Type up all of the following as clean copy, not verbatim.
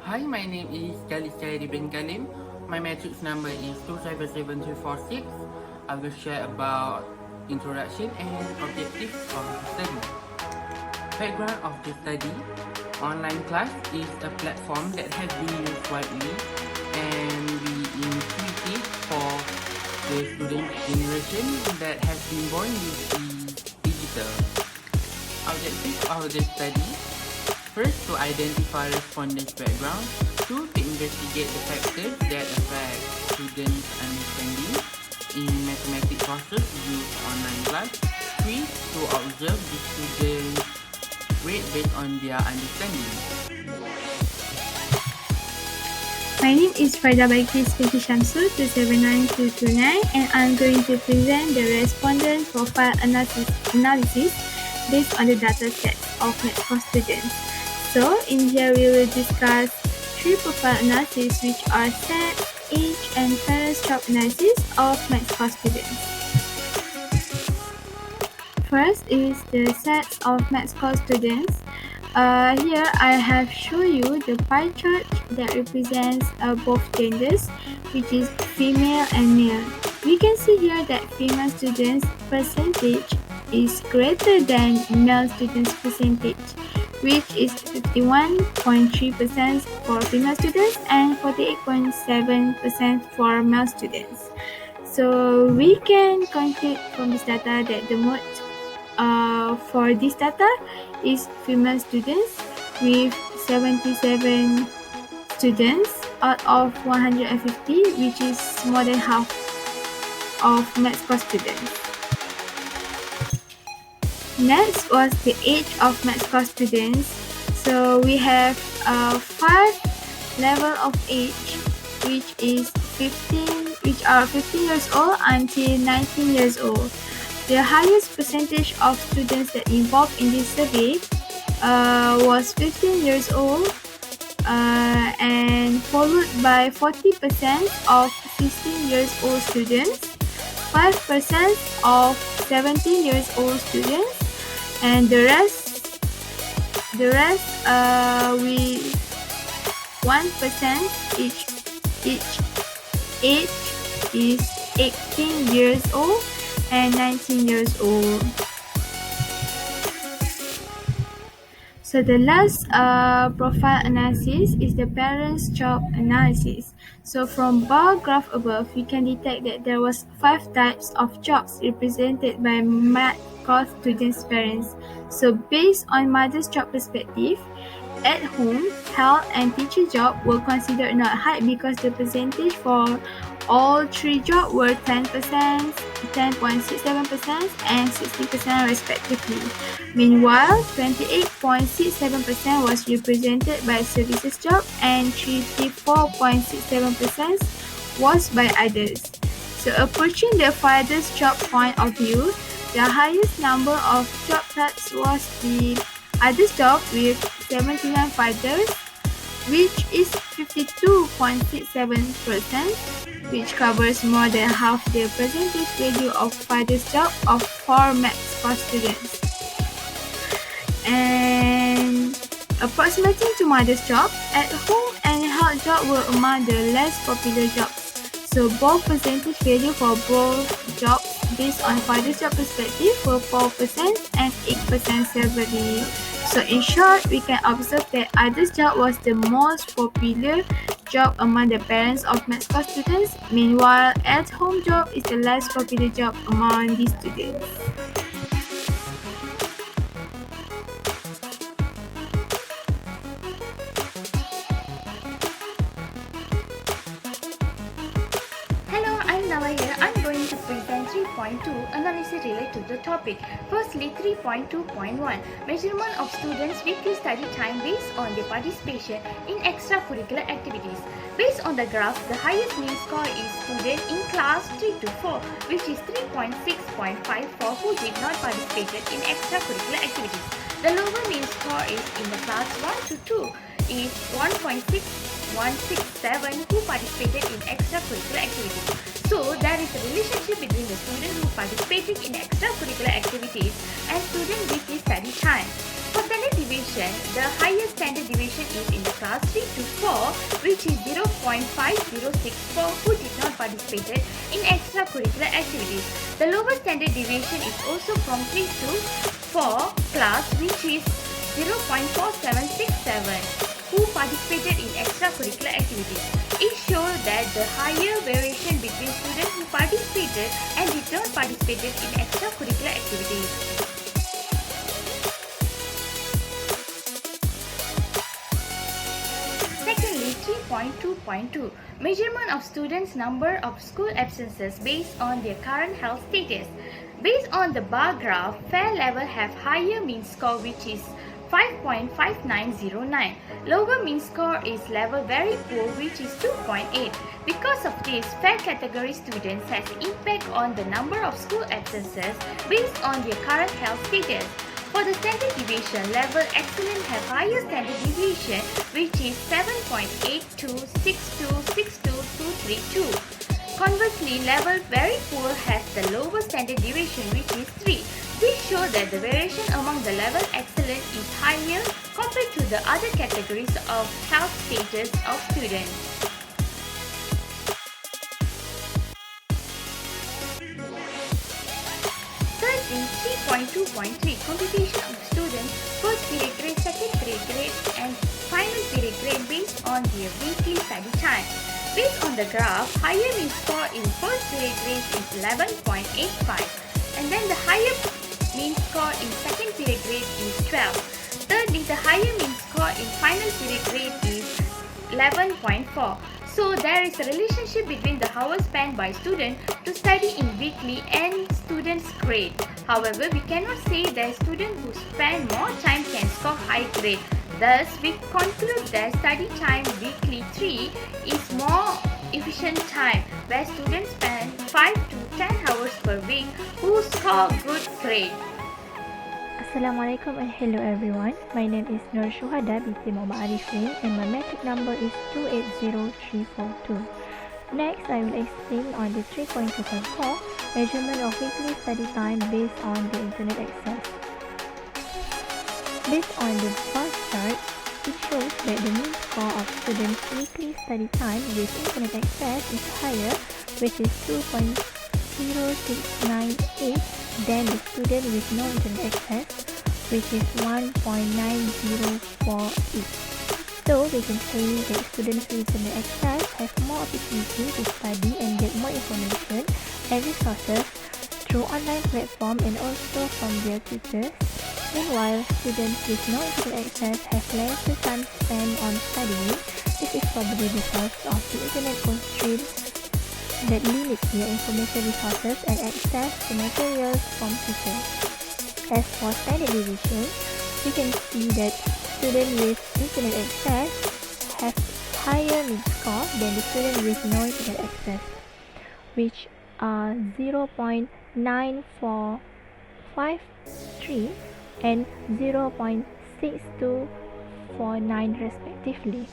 Hi, my name is Khalid Syahri bin Kalim. My matrix number is 277246. I will share about introduction and objectives of the study. Background of the study. Online class is a platform that has been used widely and we intuitive for the student generation that has been born with the digital. Objectives of the study. First, to identify respondents' background. Two, to investigate the factors that affect students' understanding in mathematics courses used online class. Three, to observe the students' grade based on their understanding. My name is Farida Baikis Pinky Shamsul 279229 and I'm going to present the respondent profile analysis based on the data sets of maths course students. So in here we will discuss three profile analysis which are set, age and parents job analysis of maths course students. First is the sets of maths course students. Here I have shown you the pie chart that represents both genders, which is female and male. We can see here that female students' percentage is greater than male students' percentage, which is 51.3% for female students and 48.7% for male students. So we can conclude from this data that the mode for this data is female students with 77 students out of 150, which is more than half of maths course students. Next was the age of maths course students. So we have 5 level of age, which are 15 years old until 19 years old. The highest percentage of students that involved in this survey was 15 years old and followed by 40% of 16 years old students, 5% of 17 years old students, and the rest with 1% each age is 18 years old and 19 years old. So the last profile analysis is the parents' job analysis. So from bar graph above, we can detect that there was 5 types of jobs represented by math course students' parents. So based on mother's job perspective, at home, health and teacher job were considered not high because the percentage for all 3 jobs were 10%, 10.67% and 60% respectively. Meanwhile, 28.67% was represented by services job and 34.67% was by others. So approaching the farthest job point of view, the highest number of job types was the others job with 79 fighters, which is 52.67%, which covers more than half the percentage value of father's job of 4 maths course students. And approximating to mother's job, at home and health job were among the less popular jobs. So both percentage value for both jobs based on father's job perspective were 4% and 8% separately. So in short, we can observe that others job was the most popular job among the parents of maths course students. Meanwhile, at home job is the less popular job among these students. Hello, I'm Nava here. I'm going to present 3.2 analysis related to the topic. Firstly, 3.2.1 measurement of students' weekly study time based on their participation in extracurricular activities. Based on the graph, the highest mean score is student in class 3 to 4, which is 3.6.54 who did not participate in extracurricular activities. The lower mean score is in the class 1 to 2 is 1.6167 who participated in extracurricular activities. So there is a relationship between the student who participated in extracurricular activities and student weekly study time. For standard deviation, the highest standard deviation is in the class 3 to 4, which is 0.5064, who did not participate in extracurricular activities. The lowest standard deviation is also from 3 to 4 class, which is 0.4767, who participated in extracurricular activities. It shows that the higher variation between students who participated and did not participate in extracurricular activities. Secondly, 3.2.2, measurement of students' number of school absences based on their current health status. Based on the bar graph, fair level have higher mean score, which is 5.5909. Lower mean score is level very poor, which is 2.8. Because of this, fair category students has impact on the number of school absences based on their current health status. For the standard deviation, level excellent have higher standard deviation, which is 7.82626232. Conversely, level very poor has the lowest standard deviation, which is 3. This shows that the variation among the level excellent is higher compared to the other categories of health status of students. Thirdly, 3.2.3, computation of students' first period grade, second period grade and final period grade based on their weekly study time. Based on the graph, higher mean score in first period grade is 11.85, and then the higher mean score in second period grade is 12. Thirdly, the higher mean score in final period grade is 11.4. So there is a relationship between the hours spent by students to study in weekly and students' grade. However, we cannot say that students who spend more time can score high grade. Thus, we conclude that study time weekly 3 is more efficient time, where students spend 5 to 10 hours per week who score good grade. Assalamualaikum and hello everyone. My name is Nur Shuhada binti Muhammad Arifin and my metric number is 280342. Next, I will explain on the 3.2.4 measurement of weekly study time based on the internet access. Based on the bar chart, it shows that the mean score of students' weekly study time with internet access is higher, which is 2.0698 than the student with no internet access, which is 1.9048. So we can say that students with internet access have more opportunity to study and get more information and resources through online platform and also from their tutors. Meanwhile, students with no internet access have lesser time spent on studying. This is probably because of the internet constraints that limit their information resources and access to materials from tutors. As for standard deviation, we can see that students with internet access have higher mean score than the students with no internet access, which are 0.9453 and 0.6249 respectively.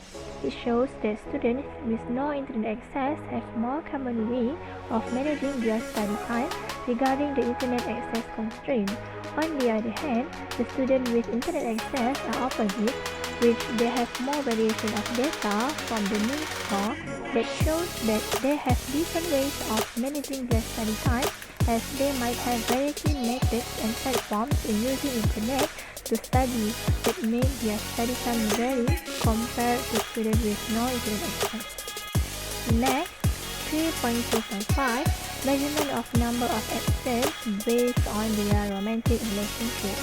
It shows that students with no internet access have more common way of managing their study time regarding the internet access constraint. On the other hand, the students with internet access are opposite, which they have more variation of data from the mean score that shows that they have different ways of managing their study time, as they might have variety methods and platforms in using internet to study that make their study time vary compared to students with no internet access. Next, 3.2.5 measurement of number of absence based on their romantic relationship.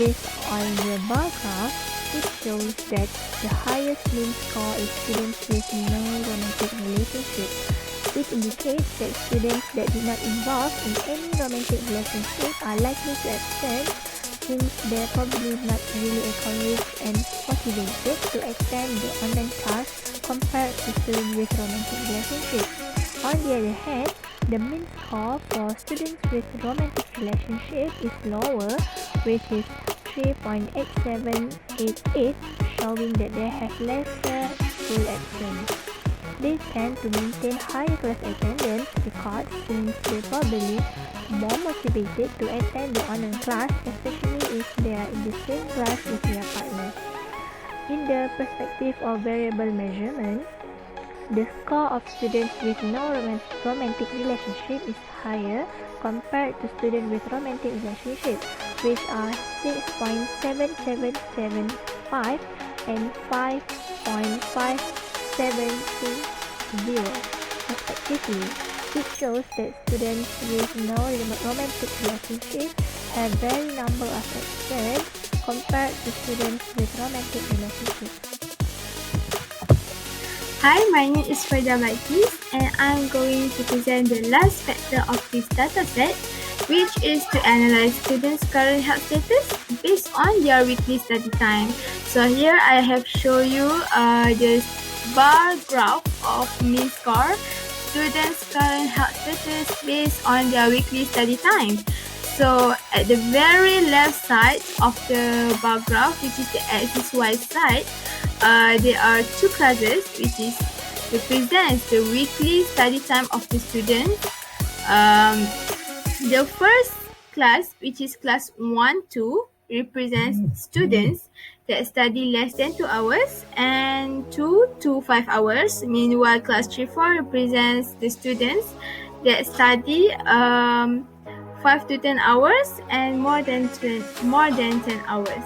Based on the bar graph, it shows that the highest mean score is students with no romantic relationship. It indicates that students that did not involve in any romantic relationship are likely to absent, since they're probably not really encouraged and motivated to attend the online class compared to students with romantic relationship. On the other hand, the mean score for students with romantic relationship is lower, which is 3.8788, showing that they have lesser school absence. They tend to maintain higher class attendance records since they're probably more motivated to attend the online class, especially if they are in the same class with their partner. In the perspective of variable measurement, the score of students with no romantic relationship is higher compared to students with romantic relationship, which are 6.7775 and 5.570 respectively. It shows that students with no romantic relationship have very number of experience compared to students with romantic relationship. Hi, my name is Farida Baikis, and I'm going to present the last factor of this dataset, which is to analyze students' current health status based on their weekly study time. So here I have shown you the bar graph of mean score students' current health status based on their weekly study time. So at the very left side of the bar graph, which is the axis-y side, there are two classes, which is represents the weekly study time of the students. The first class, which is class 1-2, represents students that study less than 2 hours and 2 to 5 hours. Meanwhile, class 3-4 represents the students that study 5 to 10 hours and more than 10 hours.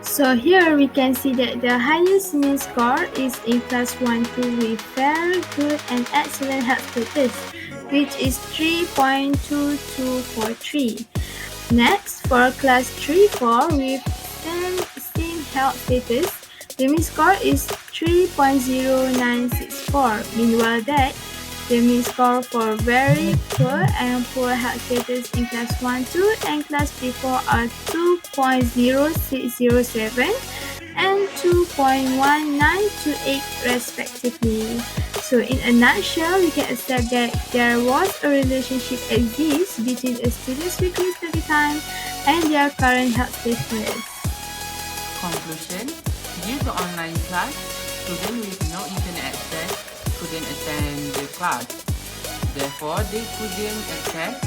So here we can see that the highest mean score is in class 1-2 with very good and excellent health status, which is 3.2243. Next, for class 3-4 with same health status, the mean score is 3.0964. Meanwhile that the mean score for very poor and poor health status in class 1-2 and class 3-4 are 2.0607 and 2.1928 respectively. So in a nutshell, we can accept that there was a relationship exists between a student's weekly study time and their current health status. Conclusion: due to online class, students with no internet access couldn't attend the class. Therefore, they couldn't access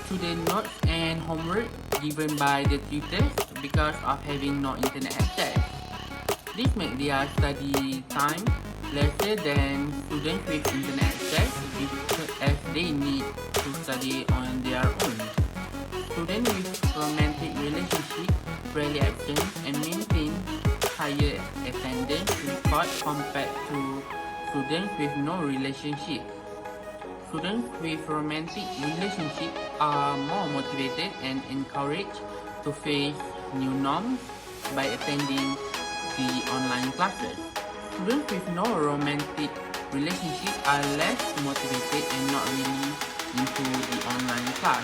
student notes and homework given by the tutors because of having no internet access. This made their study time lesser than students with internet access as they need to study on their own. Students with romantic relationship rarely absent and maintain higher attendance record compared to students with no relationship. Students with romantic relationship are more motivated and encouraged to face new norms by attending the online classes. Students with no romantic relationship are less motivated and not really into the online class.